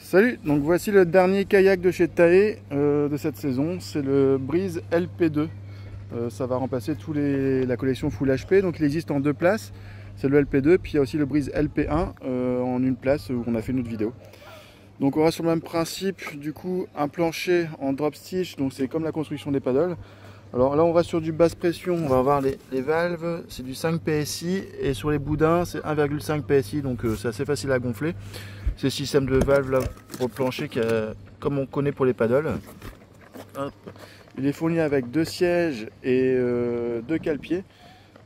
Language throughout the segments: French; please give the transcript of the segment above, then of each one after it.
Salut, donc voici le dernier kayak de chez Tae de cette saison, c'est le Breeze LP2. Ça va remplacer la collection Full HP, donc il existe en deux places, c'est le LP2, puis il y a aussi le Breeze LP1 en une place où on a fait une autre vidéo. Donc on reste sur le même principe, du coup un plancher en drop stitch, donc c'est comme la construction des paddles. Alors là on va sur du basse pression, on va avoir les valves, c'est du 5 PSI et sur les boudins c'est 1,5 PSI, donc c'est assez facile à gonfler. C'est le système de valve là pour le plancher comme on connaît pour les paddles. Hop. Il est fourni avec deux sièges et deux cale-pieds.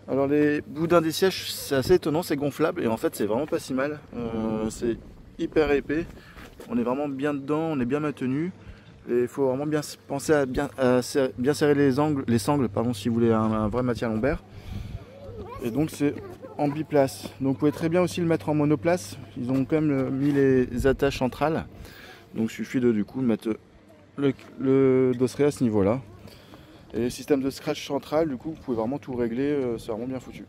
Alors les boudins des sièges c'est assez étonnant, c'est gonflable et en fait c'est vraiment pas si mal. C'est hyper épais, on est vraiment bien dedans, on est bien maintenu. Et il faut vraiment bien penser à bien serrer les sangles pardon, si vous voulez un vrai maintien lombaire. Et donc c'est en biplace. Donc vous pouvez très bien aussi le mettre en monoplace. Ils ont quand même mis les attaches centrales. Donc il suffit de du coup mettre le dosseret à ce niveau là. Et système de scratch central, du coup vous pouvez vraiment tout régler, c'est vraiment bien foutu.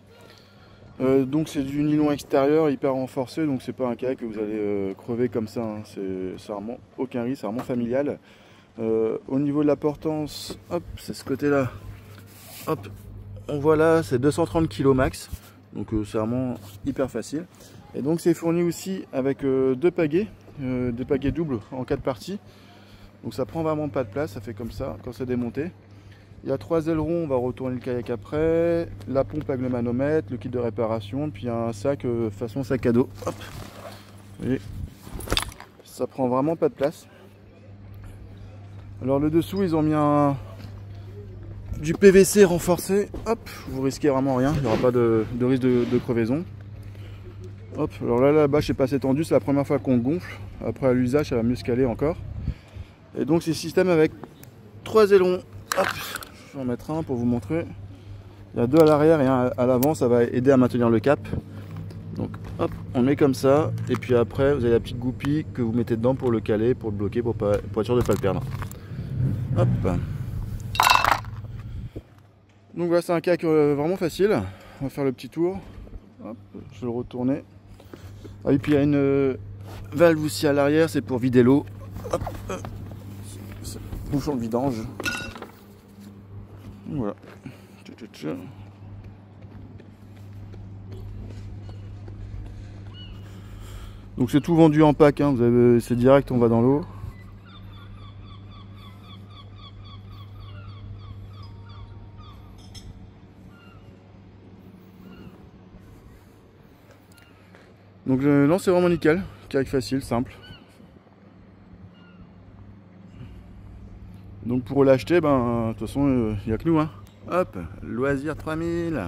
Donc c'est du nylon extérieur hyper renforcé, donc c'est pas un kayak que vous allez crever comme ça, hein. C'est vraiment aucun risque, c'est vraiment familial. Au niveau de la portance, hop, c'est ce côté là, hop, on voit là c'est 230 kg max, donc c'est vraiment hyper facile. Et donc c'est fourni aussi avec deux pagaies doubles en 4 parties, donc ça prend vraiment pas de place, ça fait comme ça quand c'est démonté. Il y a 3 ailerons, on va retourner le kayak après, la pompe avec le manomètre, le kit de réparation, puis un sac façon sac à dos. Hop. Et ça prend vraiment pas de place. Alors le dessous, ils ont mis du PVC renforcé. Hop, vous risquez vraiment rien, il n'y aura pas de risque de crevaison. Hop, alors là, la bâche est pas assez tendue, c'est la première fois qu'on gonfle. Après à l'usage, ça va mieux se caler encore. Et donc c'est le système avec 3 ailerons. Hop. Je vais en mettre un pour vous montrer. Il y a deux à l'arrière et un à l'avant, ça va aider à maintenir le cap. Donc hop, on met comme ça, et puis après vous avez la petite goupille que vous mettez dedans pour le caler, pour le bloquer, pour être sûr de ne pas le perdre. Hop. Donc voilà, c'est un kayak vraiment facile. On va faire le petit tour. Hop, je vais le retourner. Ah, et puis il y a une valve aussi à l'arrière, c'est pour vider l'eau. Bouchon de vidange. Voilà. Donc c'est tout vendu en pack, hein. C'est direct, on va dans l'eau. Donc non, c'est vraiment nickel, kayak facile, simple. Donc pour l'acheter, ben de toute façon il n'y a que nous, hein. Hop, Loisir 3000.